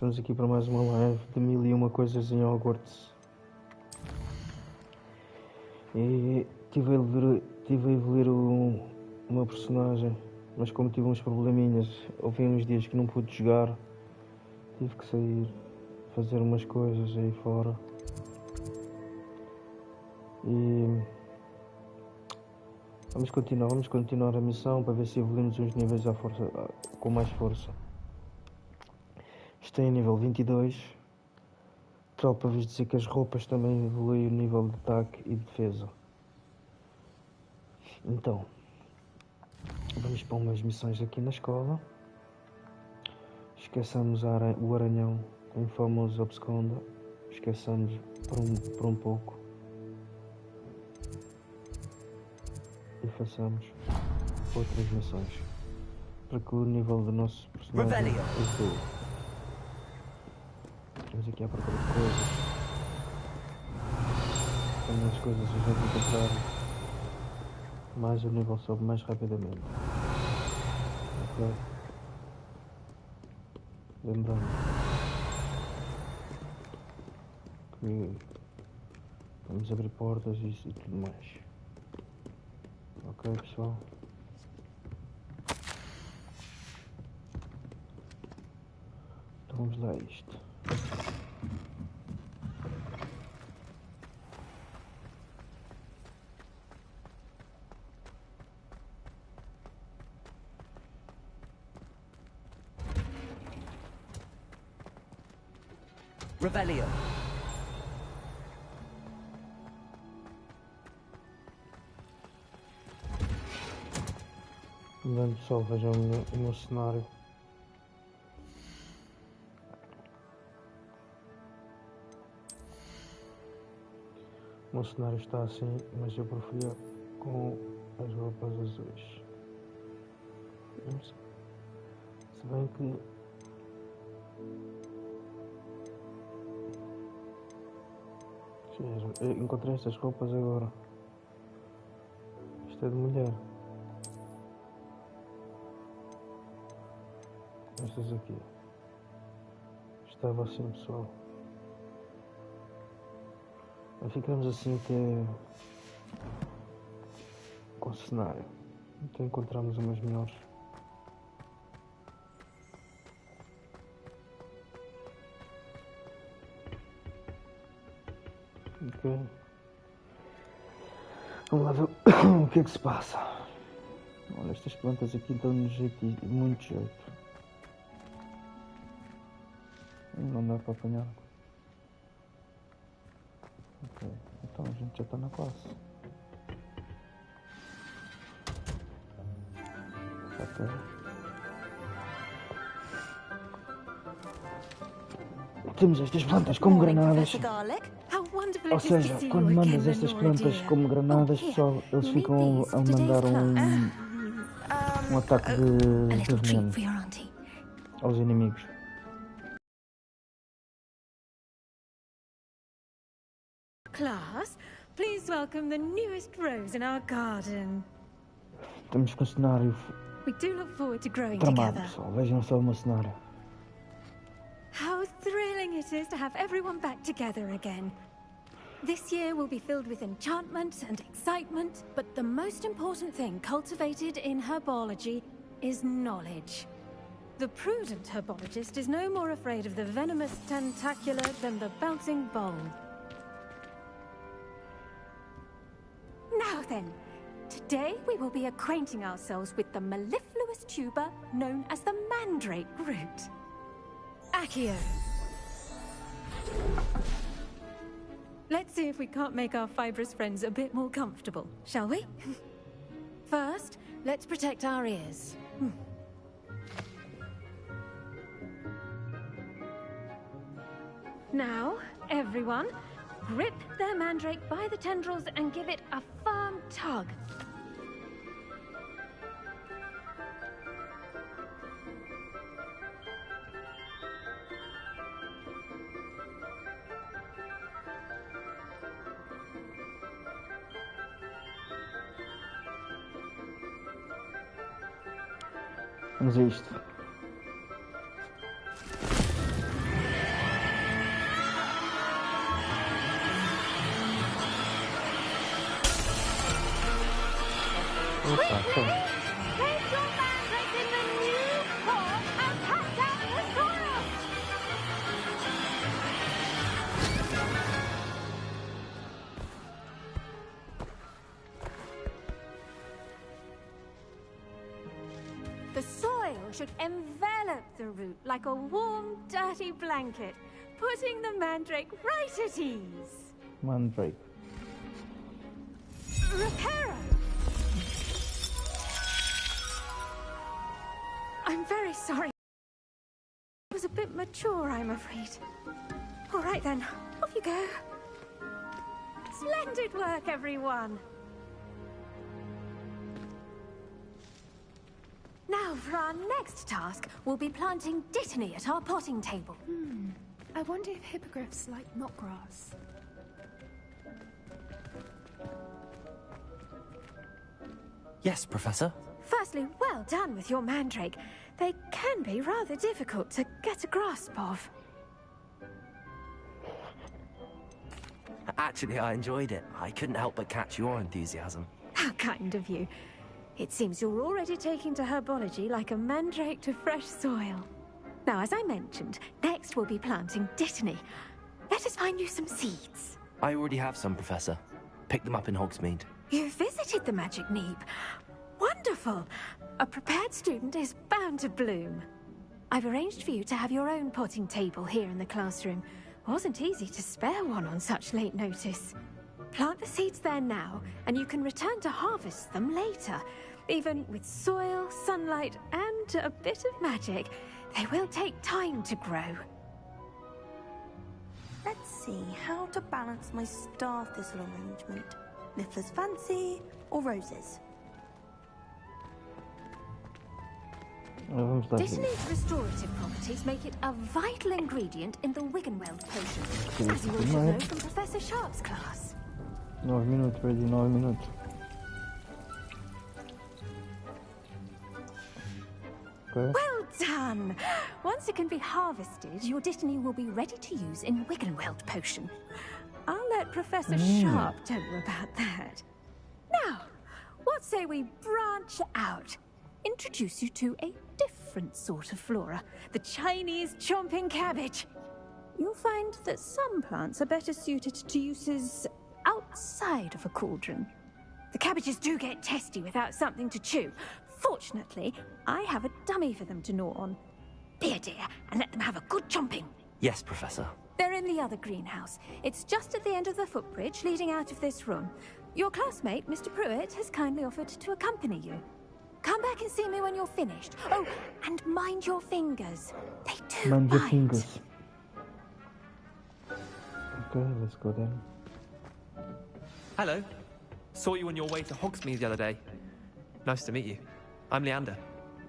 Estamos aqui para mais uma live de 1001 coisas em Hogwarts. E tive a evoluir o meu personagem, mas como tive uns probleminhas, houve uns dias que não pude jogar, tive que sair, fazer umas coisas aí fora. E vamos continuar a missão para ver se evoluímos uns níveis à força, com mais força. Estou em nível 22. Só para vos dizer que as roupas também evoluem o nível de ataque e de defesa. Então, vamos para umas missões aqui na escola. Esqueçamos o aranhão em famoso absconda. Esqueçamos por um pouco. E façamos outras missões. Para que o nível do nosso personagem evolua. Estamos aqui à procura de coisas. Quando as coisas a gente encontrar, mais o nível sobe mais rapidamente. Ok? Lembrando que vamos abrir portas e tudo mais. Ok, pessoal? Então vamos lá a isto. Rebellion. Lembrando, pessoal, vejam o meu cenário. O meu cenário está assim, mas eu preferia com as roupas azuis. Se bem que eu encontrei estas roupas agora. Isto é de mulher. Estas aqui. Estava assim, pessoal. Aí ficamos assim até com o cenário. Então encontramos umas melhores. Ok. Vamos lá ver o que é que se passa. Olha, estas plantas aqui dão-nos muito jeito. Não dá para apanhar. Ok, então a gente já está na classe. Ok. Temos estas plantas como granadas. Ou seja, quando mandas estas plantas como granadas, pessoal, eles ficam a mandar um ataque de veneno aos inimigos. Class, please welcome the newest rose in our garden. Estamos com um cenário We do look forward to growing tramado, together. pessoal. Vejam só o meu cenário. How thrilling it is to have everyone back together again. This year will be filled with enchantment and excitement, but the most important thing cultivated in herbology is knowledge. The prudent herbologist is no more afraid of the venomous tentacular than the bouncing bowl. Now then, today we will be acquainting ourselves with the mellifluous tuber known as the mandrake root. Accio. Let's see if we can't make our fibrous friends a bit more comfortable, shall we? First, let's protect our ears. Now, everyone, grip their mandrake by the tendrils and give it a firm tug. Vamos a isto. Opa, então. Place your mandrake in the new pot and cut down the soil! The soil should envelop the root like a warm, dirty blanket, putting the mandrake right at ease. Mandrake. Reparo! I'm very sorry. It was a bit mature, I'm afraid. All right then, off you go. Splendid work, everyone. Now, for our next task, we'll be planting dittany at our potting table. I wonder if hippogriffs like knotgrass. Yes, Professor. Firstly, well done with your mandrake. They can be rather difficult to get a grasp of. Actually, I enjoyed it. I couldn't help but catch your enthusiasm. How kind of you. It seems you're already taking to herbology like a mandrake to fresh soil. Now, as I mentioned, next we'll be planting dittany. Let us find you some seeds. I already have some, Professor. Picked them up in Hogsmeade. You visited the Magic Neep. Wonderful! A prepared student is bound to bloom. I've arranged for you to have your own potting table here in the classroom. Wasn't easy to spare one on such late notice. Plant the seeds there now, and you can return to harvest them later. Even with soil, sunlight, and a bit of magic, they will take time to grow. Let's see how to balance my star thistle arrangement. Niffler's fancy or roses? Vamos lá ver. Dittany's restorative properties make it a vital ingredient in the Wiggenweld potion, as you all should know from Professor Sharp's class. 9 minutos, ready, 9 minutos. Okay. Well done! Once it can be harvested, your dittany will be ready to use in Wiggenweld potion. I'll let Professor Sharp tell you about that. Now, what say we branch out? Introduce you to a different sort of flora, the Chinese chomping cabbage. You'll find that some plants are better suited to uses outside of a cauldron. The cabbages do get testy without something to chew. Fortunately, I have a dummy for them to gnaw on. Be a dear and let them have a good chomping. Yes, Professor. They're in the other greenhouse. It's just at the end of the footbridge leading out of this room. Your classmate, Mr. Pruitt, has kindly offered to accompany you. Come back and see me when you're finished. Oh, and mind your fingers. They do Mind your bite. fingers. Okay, let's go then. Hello. Saw you on your way to Hogsmeade the other day. Nice to meet you. I'm Leander.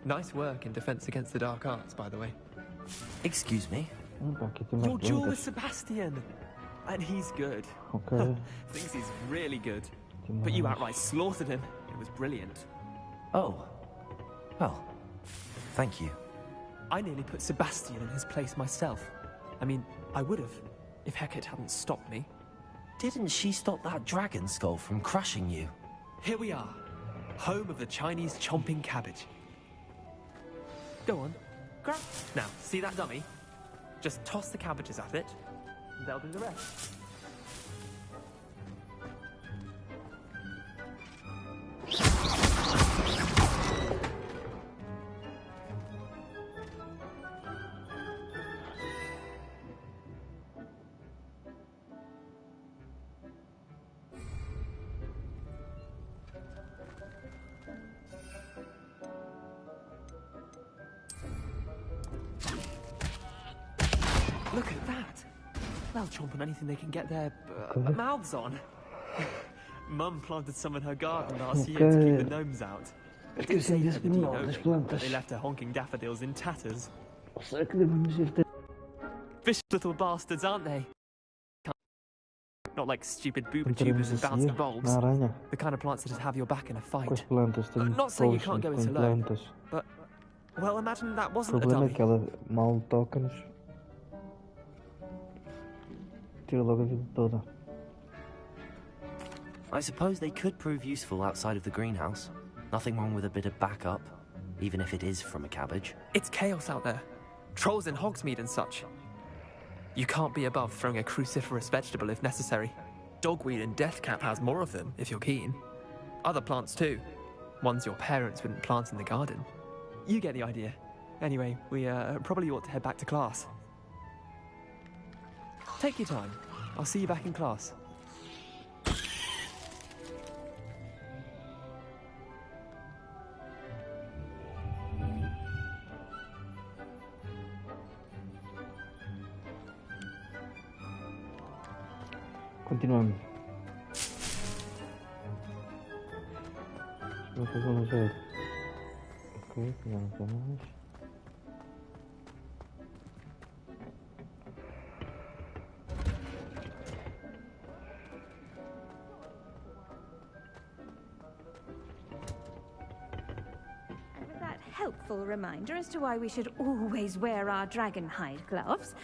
Nice work in Defense Against the Dark Arts, by the way. Excuse me. Opa, aqui tem mais Your duel with plantas. Sebastian. And he's good. Ok. Thinks he's really good. Tem But you mais. outright slaughtered him. It was brilliant. Oh. Well, thank you. I nearly put Sebastian in his place myself. I mean, I would have, if Hecate hadn't stopped me. Didn't she stop that dragon skull from crushing you? Here we are. Home of the Chinese chomping cabbage. Go on. Grab. Now, see that dummy? Just toss the cabbages at it, and they'll do the rest. Look at that! They'll chomp on anything they can get their mouths on. Mum planted some in her garden last year to keep the gnomes out. It did Esqueci save her desse the menino, de-gnoming, das but plantas. they left her honking daffodils in tatters. Será que devemos ir ter... Vicious little bastards, aren't they? Not like stupid booba Entramos tubers and a bouncing seguir bulbs. na aranha The kind of plants that just have your back in a com as fight. plantas. Tem not saying you posts can't go com it alone. plantas. But, well, imagine that O wasn't a problema é dummy. que ela mal toca-nos. Tira logo a vida toda. I suppose they could prove useful outside of the greenhouse. Nothing wrong with a bit of backup, even if it is from a cabbage. It's chaos out there. Trolls in Hogsmeade and such. You can't be above throwing a cruciferous vegetable if necessary. Dogweed and deathcap has more of them, if you're keen. Other plants too. Ones your parents wouldn't plant in the garden. You get the idea. Anyway, we probably ought to head back to class. Take your time. I'll see you back in class. Continuamos. Espero que vamos ver. Ok, já não tem mais. And with that helpful reminder as to why we should always wear our dragon hide gloves.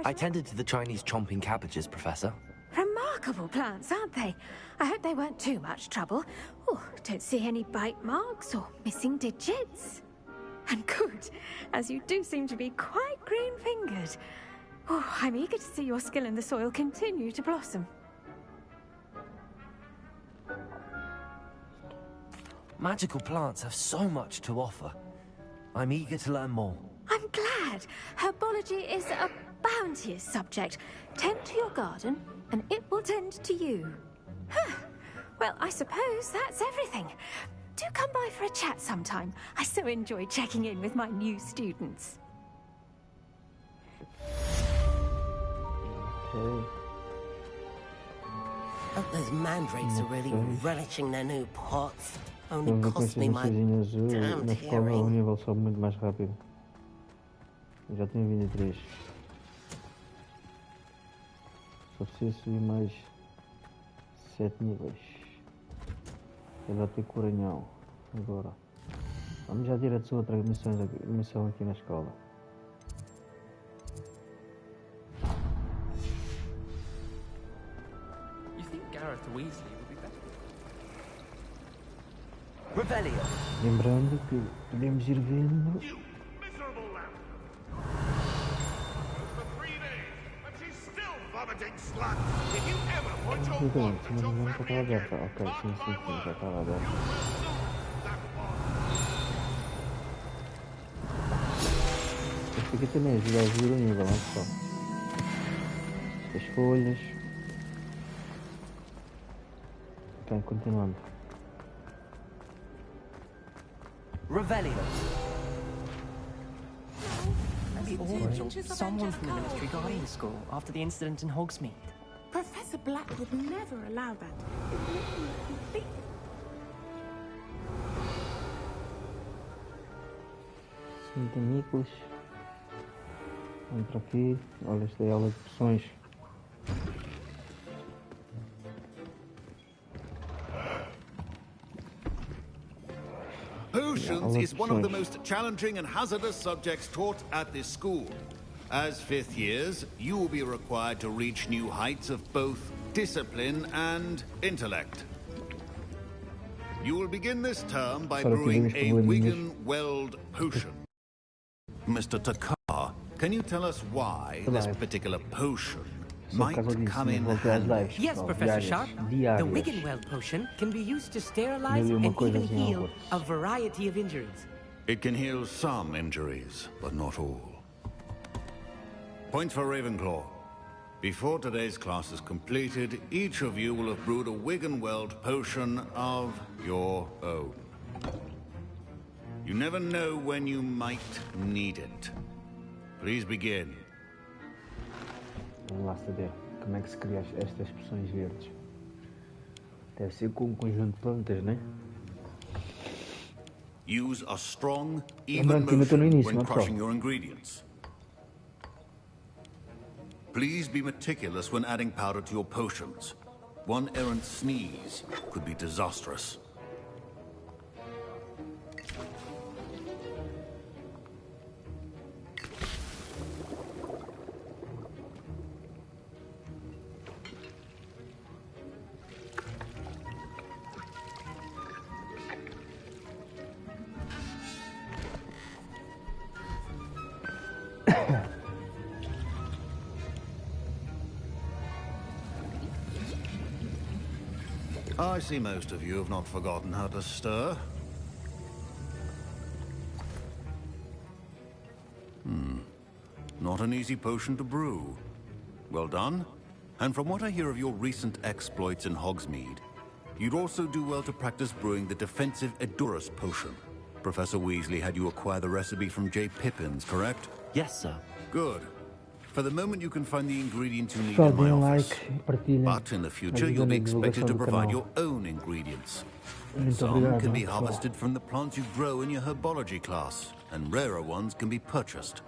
I tended to the Chinese chomping cabbages, Professor. Remarkable plants, aren't they? I hope they weren't too much trouble. Oh, don't see any bite marks or missing digits. And good, as you do seem to be quite green-fingered. Oh, I'm eager to see your skill in the soil continue to blossom. Magical plants have so much to offer. I'm eager to learn more. I'm glad. Herbology is a bounteous subject. Tend to your garden, and it will tend to you. Huh. Well, I suppose that's everything. Do come by for a chat sometime. I so enjoy checking in with my new students. Ok. Hope those mandrakes are really relishing their new pots. Vamos Only ver com cost estas me my mensagens azul. damned Na escola o hearing. nível sobe muito mais rápido. Eu já tenho 23. Só preciso subir mais 7 níveis. Eu já tenho coranhão. Agora. Vamos já direto a outra missão aqui na escola. You think Gareth Weasley would be better? Rebellion! Lembrando que podemos ir vendo. You miserable lamp! For 3 days, and she's still vomiting slut! Did you ever point your wand Exatamente, at mas your não já estava family aberta. again? Ok, sim, Mark sim, my sim, já words. estava You aberta. will lose that wand. Este aqui também ajuda a subir o nível, olha só. As folhas. Ok, continuando. Revelio! We all someone from the Ministry guarding the school after the incident in Hogsmeade. Professor Black would never allow that. It would make me complete. Centenícolas. Entra aqui. Olha, esta é a aula de poções. Potions is one of the most challenging and hazardous subjects taught at this school. As 5th years, you will be required to reach new heights of both discipline and intellect. You will begin this term by Sorry, brewing Mr. a Williams. Wigan-Weld potion. Mr. Takar, can you tell us why this particular potion might come in handy? Yes, Professor Sharp. The Wiggenweld potion can be used to sterilize Mil e uma and coisas even em heal Hogwarts. a variety of injuries. It can heal some injuries, but not all. Point for Ravenclaw. Before today's class is completed, each of you will have brewed a Wiggenweld potion of your own. You never know when you might need it. Please begin. Vamos lá saber como é que se cria estas poções verdes. Deve ser com um conjunto de plantas, né? Use a strong, Lembrando even que ainda estou no motion início, when não é, pessoal? crushing your ingredients. Please be meticulous when adding powder to your potions. One errant sneeze could be disastrous. I see most of you have not forgotten how to stir. Not an easy potion to brew. Well done. And from what I hear of your recent exploits in Hogsmeade, you'd also do well to practice brewing the defensive Edurus potion. Professor Weasley had you acquire the recipe from J. Pippins, correct? Yes, sir. Good. For the moment, you can find the ingredients you need Pessoal, in my deem office. like e partilhem. But in the future, Ajuda you'll be na divulgação expected to do provide canal. your own ingredients. Muito Some obrigado, can be pessoal. harvested from the plants you grow in your herbology class, and rarer ones can be purchased.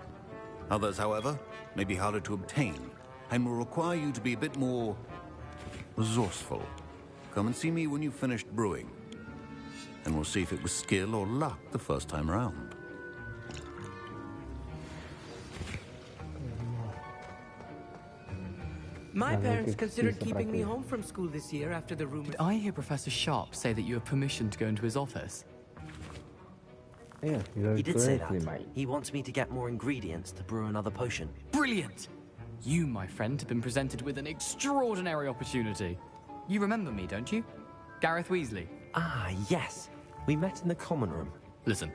Others, however, may be harder to obtain, and will require you to be a bit more resourceful. Come and see me when you've finished brewing, and we'll see if it was skill or luck the first time round. My parents que considered precisa keeping para me quê? home from school this year after the rumor. Did I hear Professor Sharp say that you have permission to go into his office? É, He did say correctly, that. mate. He wants me to get more ingredients to brew another potion. Brilliant! You, my friend, have been presented with an extraordinary opportunity. You remember me, don't you? Gareth Weasley. Ah, yes. We met in the common room. Listen,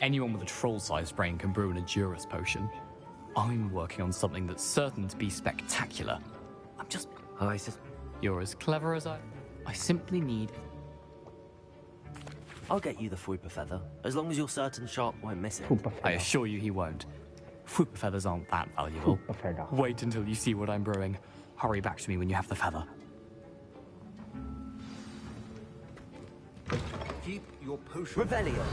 anyone with a troll-sized brain can brew an Edurus potion. I'm working on something that's certain to be spectacular. I'm just... You're as clever as I simply need... I'll get you the Fwooper feather, as long as you're certain Sharp won't miss it. Fupa I feather. assure you he won't. Fwooper feathers aren't that valuable. Fupa feather. Wait until you see what I'm brewing. Hurry back to me when you have the feather. Keep your potion. Revelio.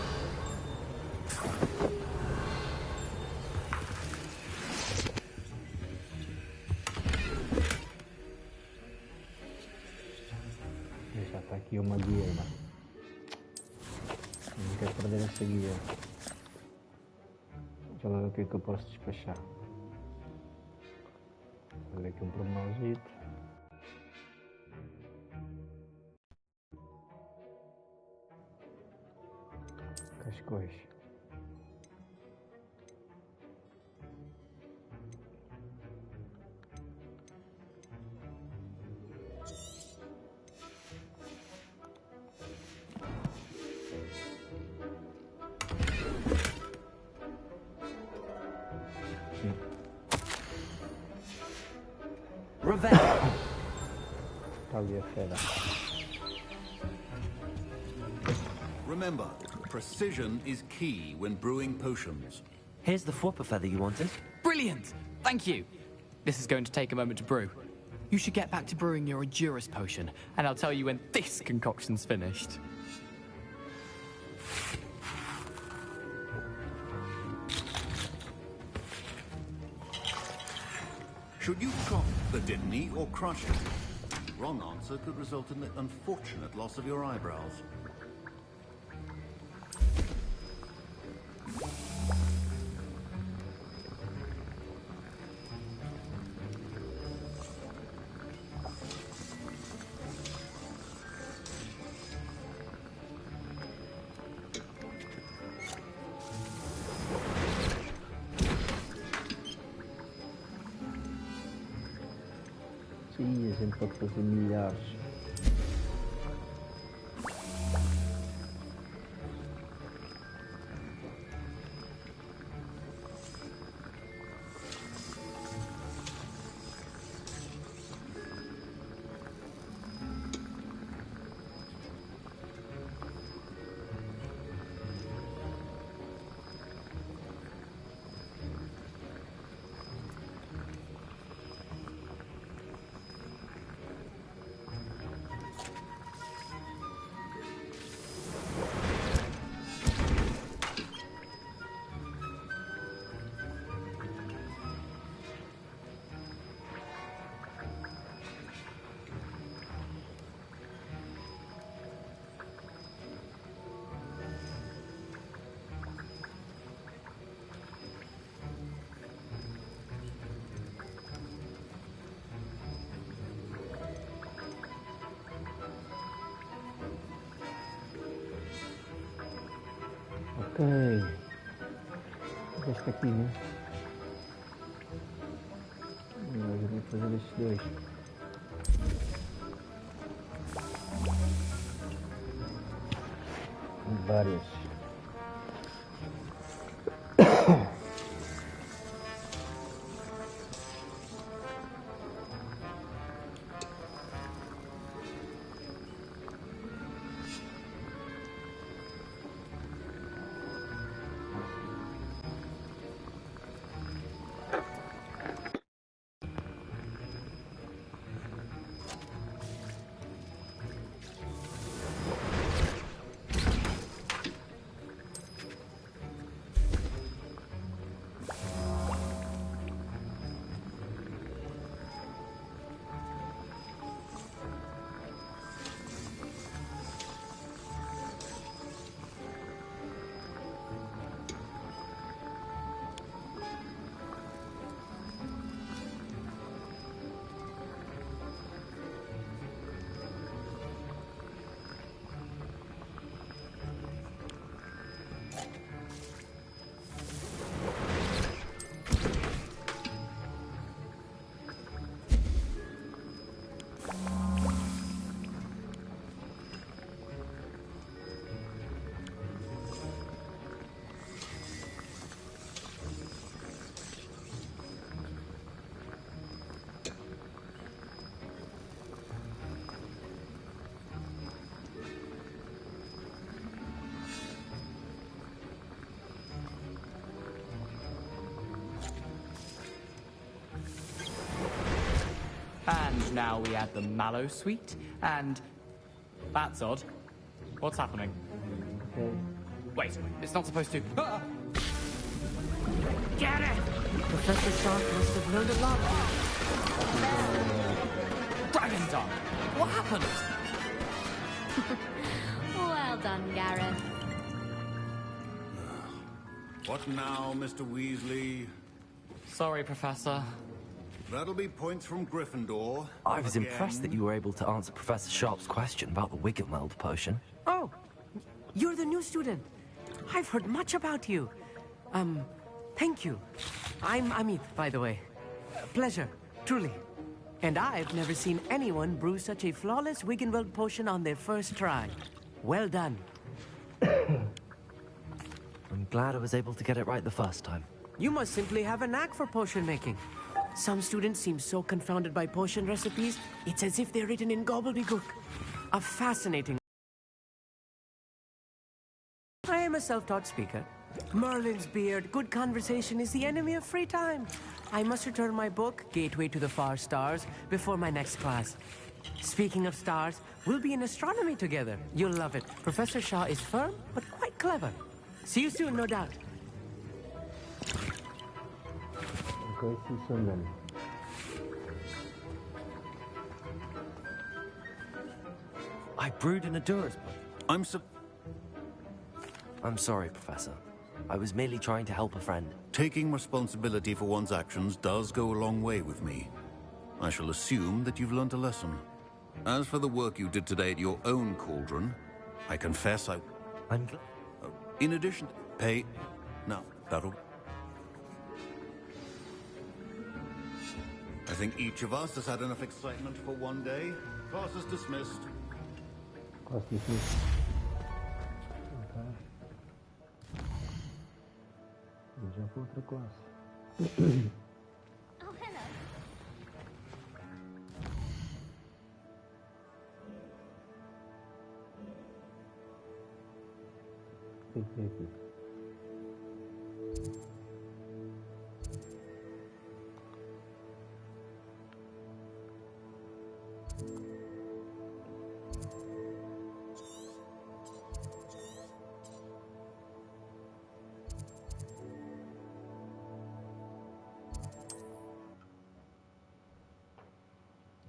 Já está aqui uma guia, mano. Não quero perder essa guia. Deixa eu ver o que é que eu posso despachar. Olha aqui um pormenorzito. Cascóis. Revelio. Está ali a fera. Remember, precision is key when brewing potions. Here's the Fwooper feather you wanted. Brilliant! Thank you! This is going to take a moment to brew. You should get back to brewing your Edurus potion, and I'll tell you when this concoction's finished. Should you chop the Dittany or crush it? Wrong answer could result in the unfortunate loss of your eyebrows. Sim, a gente pode fazer milhares. Ok. Este aqui, né? Eu vou fazer estes dois. várias. And now we add the mallow sweet, and... That's odd. What's happening? Okay. Wait, it's not supposed to... Ah! Get it! Professor Sharp must have learned a lot. Dragon tongue! What happened? Well done, Gareth. What now, Mr. Weasley? Sorry, Professor. That'll be points from Gryffindor. I was Again. impressed that you were able to answer Professor Sharp's question about the Wiggenweld potion. Oh, you're the new student. I've heard much about you. Thank you. I'm Amit, by the way. Pleasure, truly. And I've never seen anyone brew such a flawless Wiggenweld potion on their first try. Well done. I'm glad I was able to get it right the first time. You must simply have a knack for potion making. Some students seem so confounded by potion recipes, it's as if they're written in gobbledygook. A fascinating... I am a self-taught speaker. Merlin's beard, good conversation is the enemy of free time. I must return my book, Gateway to the Far Stars, before my next class. Speaking of stars, we'll be in astronomy together. You'll love it. Professor Shaw is firm, but quite clever. See you soon, no doubt. Okay, see you soon then. I brewed an Adura's. I'm sorry, Professor. I was merely trying to help a friend. Taking responsibility for one's actions does go a long way with me. I shall assume that you've learnt a lesson. As for the work you did today at your own cauldron, I confess I'm glad. in addition... Pay... No, that'll... I think each of us has had enough excitement for one day. Class is dismissed. Class dismissed. Okay. Já para outra classe. Oh, hello. O que é aqui?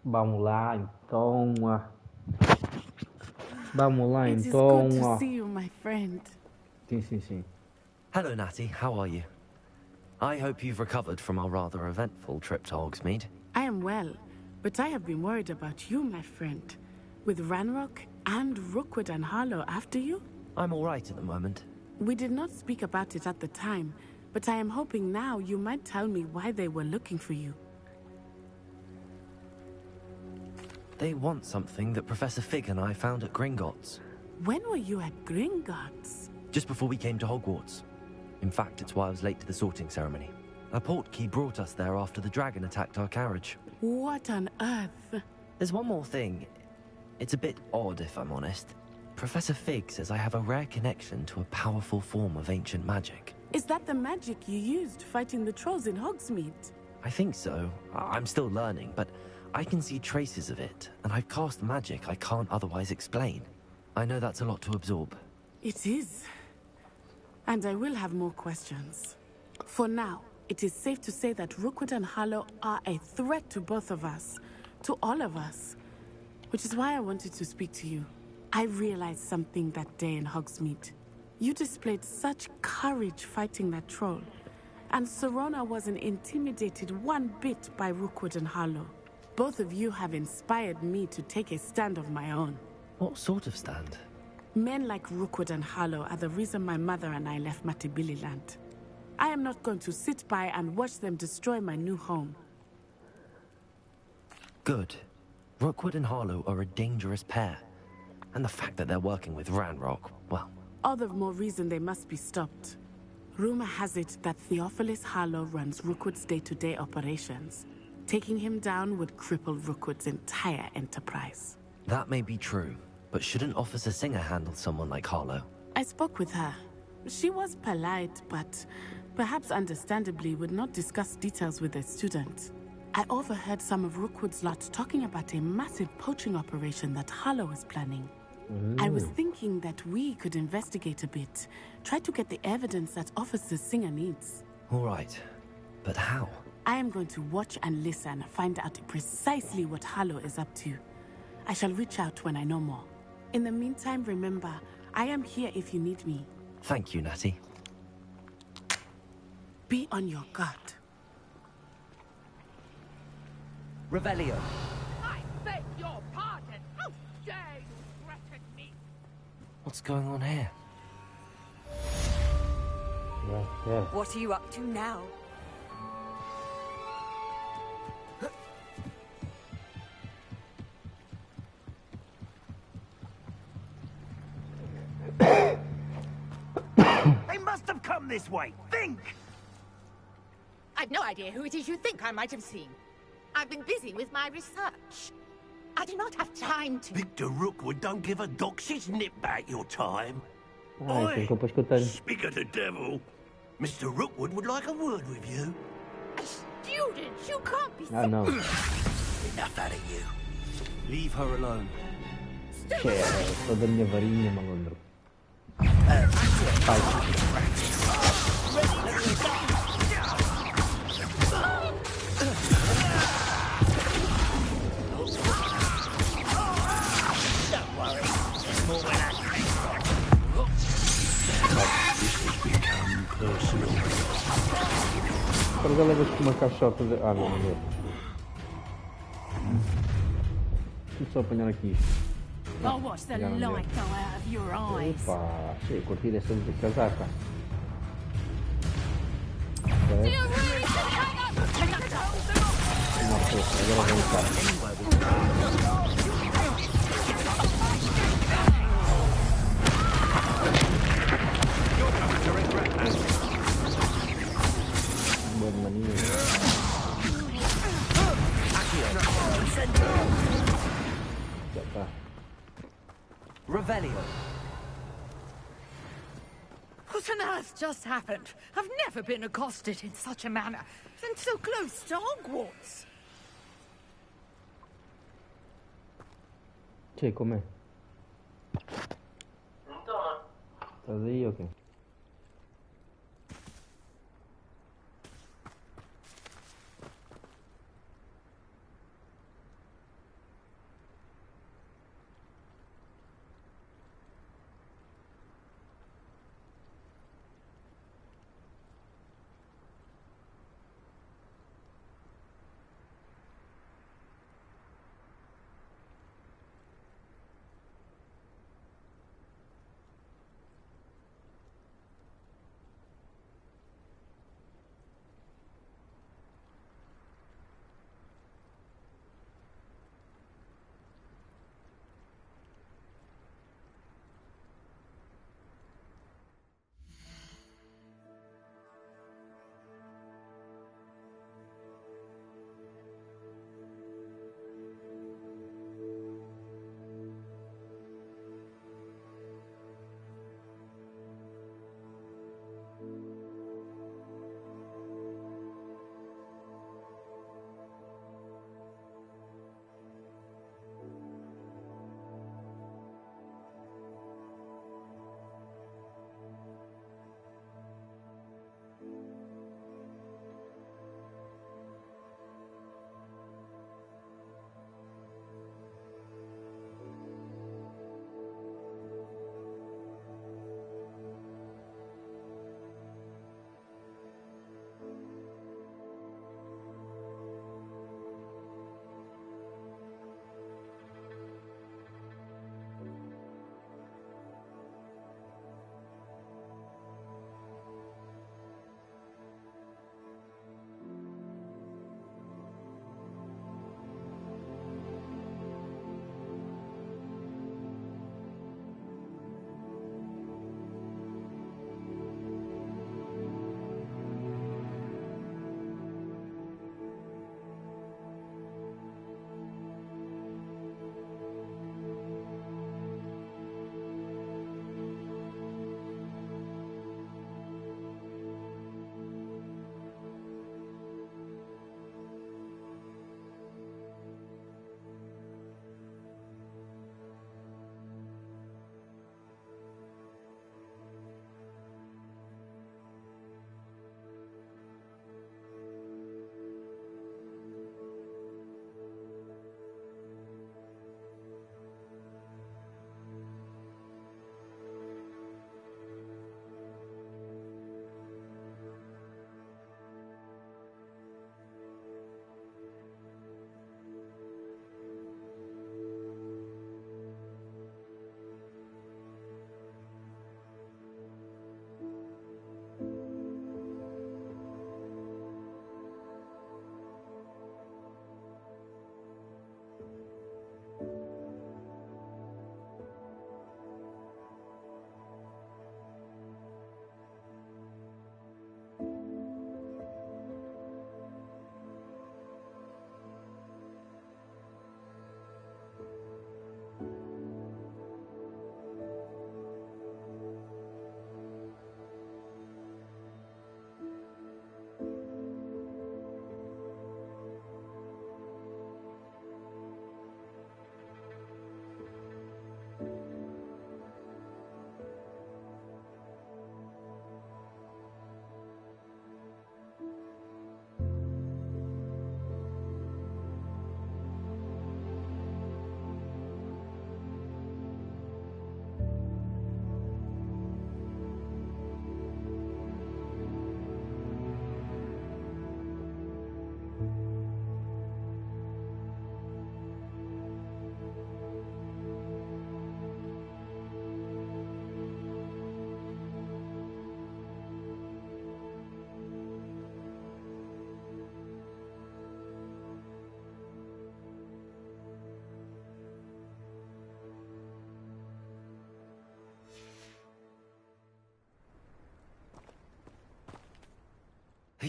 Vamos lá então. Vamos lá It is então. good to see you, my friend. Sim, sim, sim. Hello, Natty. How are you? I hope you've recovered from our rather eventful trip to Hogsmeade. I am well, but I have been worried about you, my friend. With Ranrock and Rookwood and Harlow after you? I'm all right at the moment. We did not speak about it at the time, but I am hoping now you might tell me why they were looking for you. They want something that Professor Fig and I found at Gringotts. When were you at Gringotts? Just before we came to Hogwarts. In fact, it's why I was late to the sorting ceremony. A portkey brought us there after the dragon attacked our carriage. What on earth? There's one more thing. It's a bit odd, if I'm honest. Professor Fig says I have a rare connection to a powerful form of ancient magic. Is that the magic you used fighting the trolls in Hogsmeade? I think so. I'm still learning, but I can see traces of it, and I've cast magic I can't otherwise explain. I know that's a lot to absorb. It is. And I will have more questions. For now, it is safe to say that Rookwood and Harlow are a threat to both of us. To all of us. Which is why I wanted to speak to you. I realized something that day in Hogsmeade. You displayed such courage fighting that troll. And Serona wasn't intimidated one bit by Rookwood and Harlow. Both of you have inspired me to take a stand of my own. What sort of stand? Men like Rookwood and Harlow are the reason my mother and I left Matabeleland. I am not going to sit by and watch them destroy my new home. Good. Rookwood and Harlow are a dangerous pair. And the fact that they're working with Ranrock, well... All the more reason they must be stopped. Rumor has it that Theophilus Harlow runs Rookwood's day-to-day operations. Taking him down would cripple Rookwood's entire enterprise. That may be true, but shouldn't Officer Singer handle someone like Harlow? I spoke with her. She was polite, but perhaps understandably would not discuss details with a student. I overheard some of Rookwood's lot talking about a massive poaching operation that Harlow is planning. I was thinking that we could investigate a bit, try to get the evidence that Officer Singer needs. All right, but how? I am going to watch and listen, find out precisely what Harlow is up to. I shall reach out when I know more. In the meantime, remember, I am here if you need me. Thank you, Natty. Be on your guard. Revelio. I beg your pardon. How dare you threaten me? What's going on here? What are you up to now? They must have come this way. Think! I've no idea who it is you think I might have seen. I've been busy with my research. I do not have time to... Victor Rookwood don't give a doxy's nip back your time. Tem que eu escutar. Speak of the devil. Mr. Rookwood would like a word with you. A student? You can't be... No. Enough out of you. Leave her alone. Toda a minha varinha, malandro. Agora levas com uma caixota de... Ah, não, não. Deixa-me só apanhar aqui isto. I'll watch the light go out of your eyes. Opa, sei, curti essa casaca. Nossa, agora vem cá. Boa de mania. Já tá. Revelio. What on earth just happened? I've never been accosted in such a manner. And so close to Hogwarts. Che, como é? Estás aí ou quê?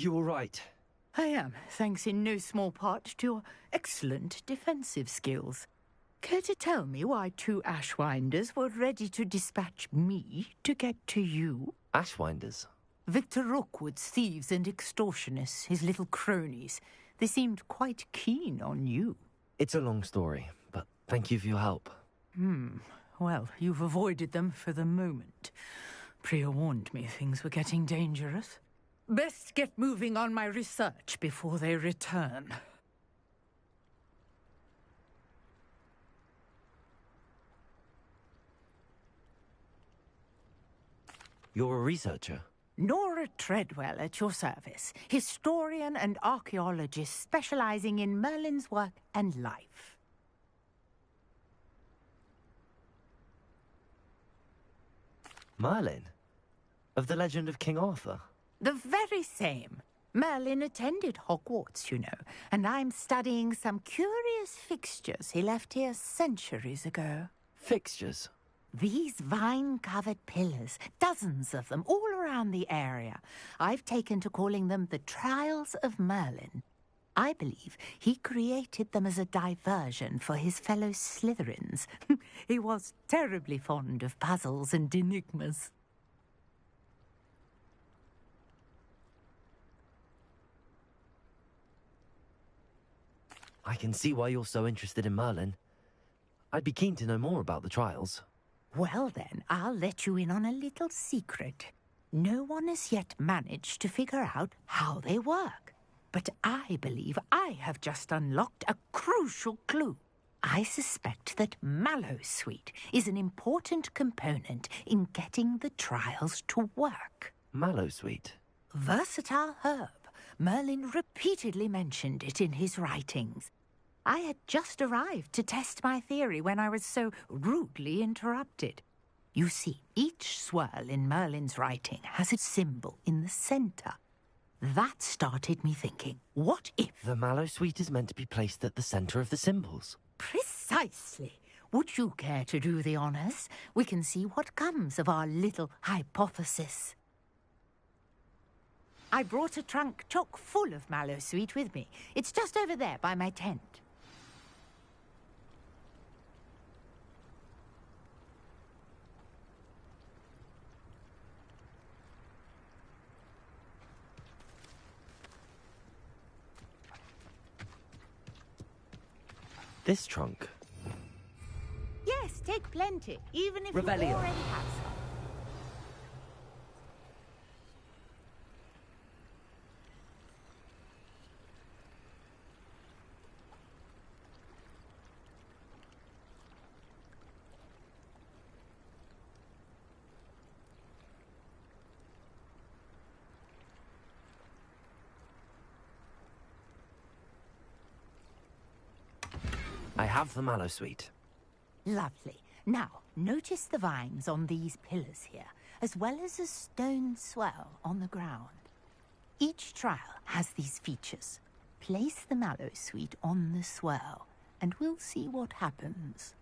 you all right? I am, thanks in no small part to your excellent defensive skills. Care to tell me why 2 Ashwinders were ready to dispatch me to get to you? Ashwinders? Victor Rookwood's thieves and extortionists, his little cronies. They seemed quite keen on you. It's a long story, but thank you for your help. Well, you've avoided them for the moment. Priya warned me things were getting dangerous. Best get moving on my research before they return. You're a researcher? Nora Treadwell at your service, historian and archaeologist specializing in Merlin's work and life. Merlin? Of the legend of King Arthur? The very same. Merlin attended Hogwarts, you know, and I'm studying some curious fixtures he left here centuries ago. Fixtures? These vine-covered pillars, dozens of them, all around the area. I've taken to calling them the Trials of Merlin. I believe he created them as a diversion for his fellow Slytherins. He was terribly fond of puzzles and enigmas. I can see why you're so interested in Merlin. I'd be keen to know more about the trials. Well then, I'll let you in on a little secret. No one has yet managed to figure out how they work. But I believe I have just unlocked a crucial clue. I suspect that Mallowsweet is an important component in getting the trials to work. Mallowsweet? Versatile herb. Merlin repeatedly mentioned it in his writings. I had just arrived to test my theory when I was so rudely interrupted. You see, each swirl in Merlin's writing has a symbol in the center. That started me thinking, what if... The Mallowsweet is meant to be placed at the center of the symbols. Precisely. Would you care to do the honors? We can see what comes of our little hypothesis. I brought a trunk chock full of Mallowsweet with me. It's just over there by my tent. This trunk? Yes, take plenty, even if Rebellion. you already have some. I have the Mallowsweet. Lovely. Now, notice the vines on these pillars here, as well as a stone swell on the ground. Each trial has these features. Place the Mallowsweet on the swell, and we'll see what happens.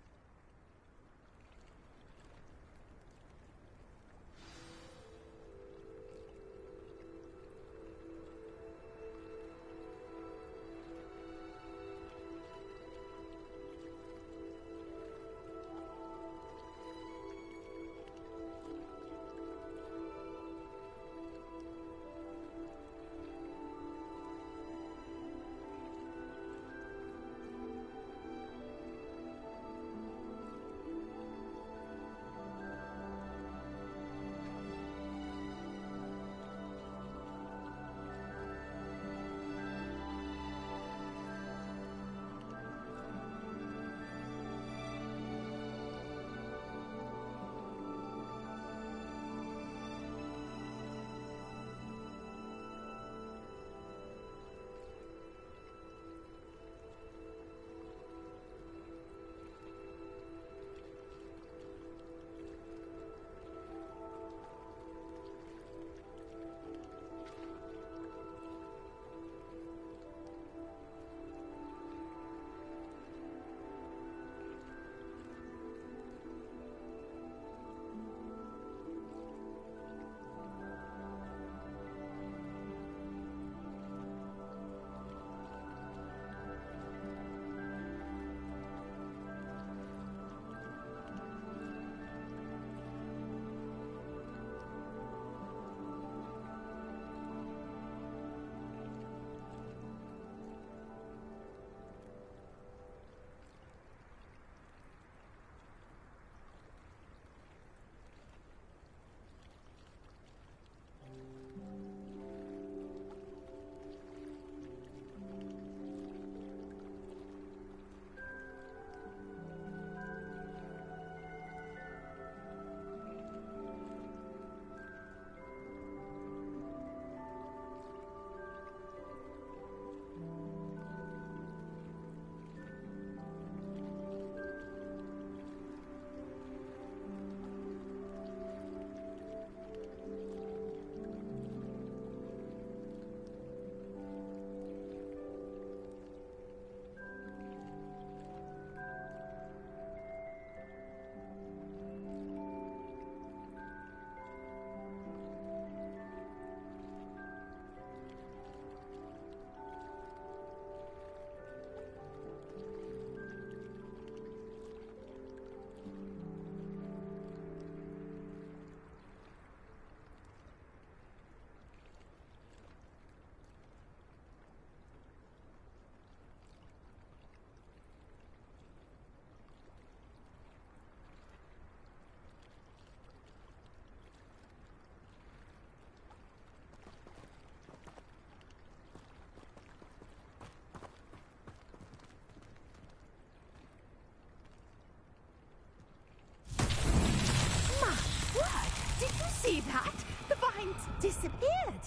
disappeared.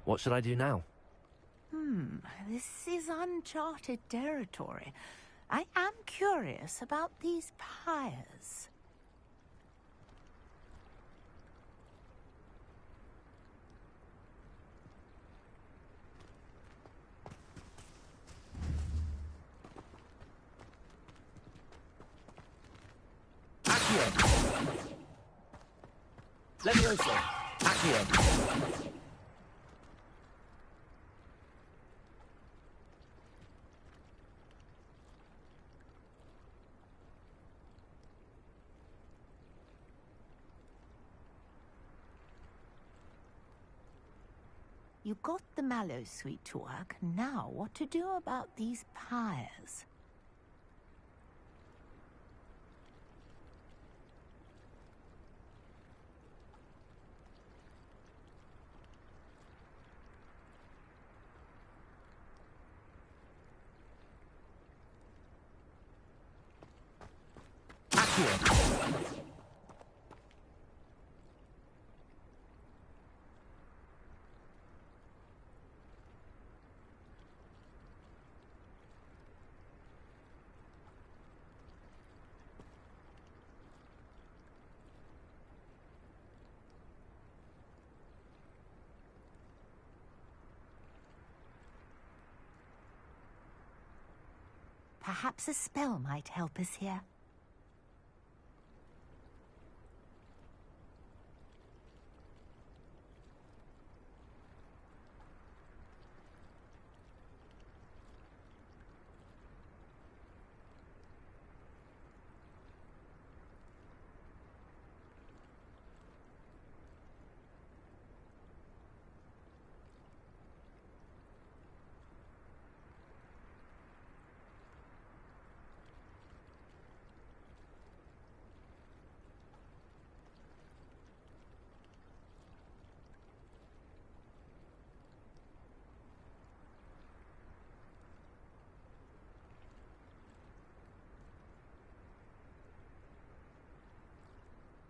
What should I do now? This is uncharted territory. I am curious about these pyres. Accio! Levioso! Accio! You got the mallow sweet to work. Now, what to do about these pyres? Perhaps a spell might help us here.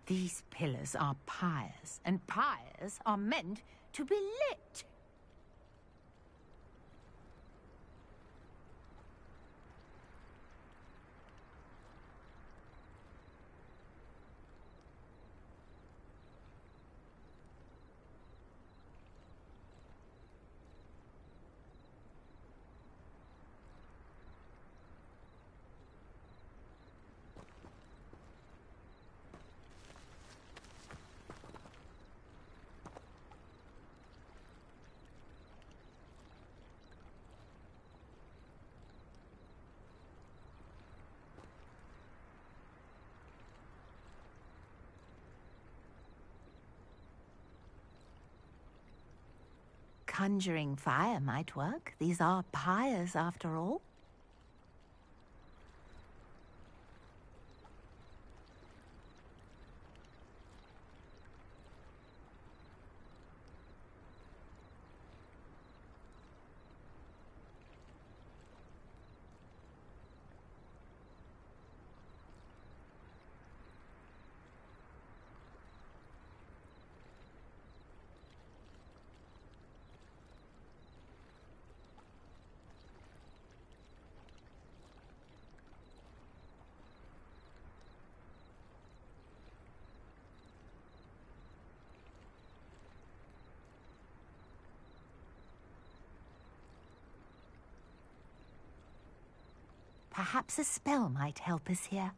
These pillars are pyres, and pyres are meant to be lit. Conjuring fire might work. These are pyres, after all. Perhaps a spell might help us here.